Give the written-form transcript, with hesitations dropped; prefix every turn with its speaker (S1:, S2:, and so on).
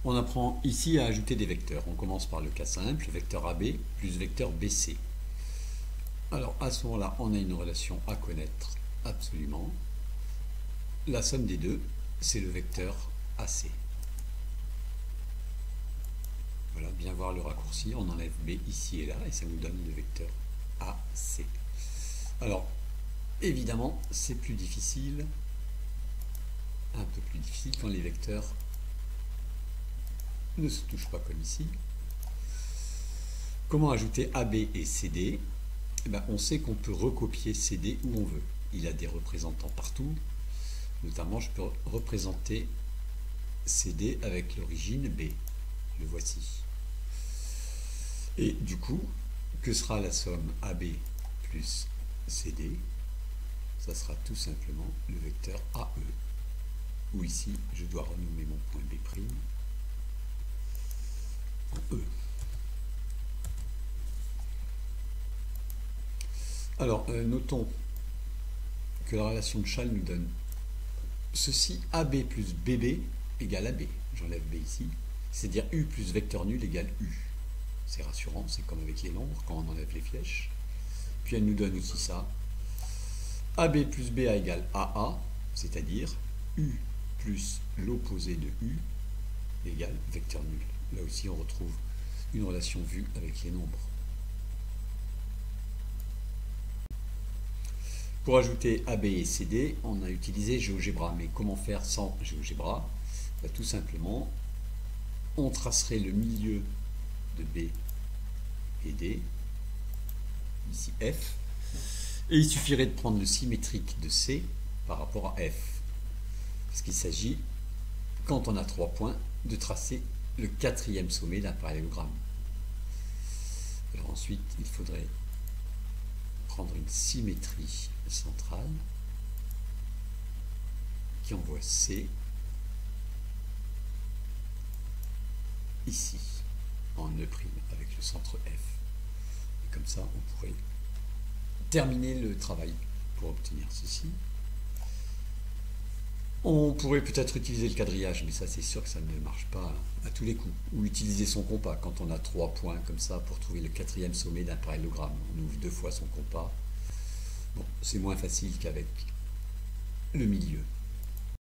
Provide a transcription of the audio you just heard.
S1: On apprend ici à ajouter des vecteurs. On commence par le cas simple, vecteur AB plus vecteur BC. Alors à ce moment-là, on a une relation à connaître absolument. La somme des deux, c'est le vecteur AC. Voilà, bien voir le raccourci, on enlève B ici et là, et ça nous donne le vecteur AC. Alors, évidemment, c'est plus difficile, un peu plus difficile quand les vecteurs ne se touchent pas comme ici. Comment ajouter AB et CD? On sait qu'on peut recopier CD où on veut. Il a des représentants partout. Notamment, je peux représenter CD avec l'origine B. Le voici. Et du coup, que sera la somme AB plus CD? Ça sera tout simplement le vecteur AE. Où ici, je dois renommer mon point B' en E. Alors, notons que la relation de Schall nous donne ceci, AB plus BB égale AB. J'enlève B ici. C'est-à-dire U plus vecteur nul égale U. C'est rassurant, c'est comme avec les nombres, quand on enlève les flèches. Puis elle nous donne aussi ça. AB plus BA égale AA, c'est-à-dire U plus l'opposé de U égale vecteur nul. Là aussi, on retrouve une relation vue avec les nombres. Pour ajouter AB et CD, on a utilisé GeoGebra. Mais comment faire sans GeoGebra? Tout simplement, on tracerait le milieu de B et D, ici F, et il suffirait de prendre le symétrique de C par rapport à F. Parce qu'il s'agit, quand on a 3 points, de tracer le 4e sommet d'un parallélogramme. Alors ensuite, il faudrait prendre une symétrie centrale qui envoie C ici, en E' avec le centre F. Et comme ça, on pourrait terminer le travail pour obtenir ceci. On pourrait peut-être utiliser le quadrillage, mais ça c'est sûr que ça ne marche pas à tous les coups. Ou utiliser son compas quand on a 3 points comme ça pour trouver le 4e sommet d'un parallélogramme. On ouvre 2 fois son compas. Bon, c'est moins facile qu'avec le milieu.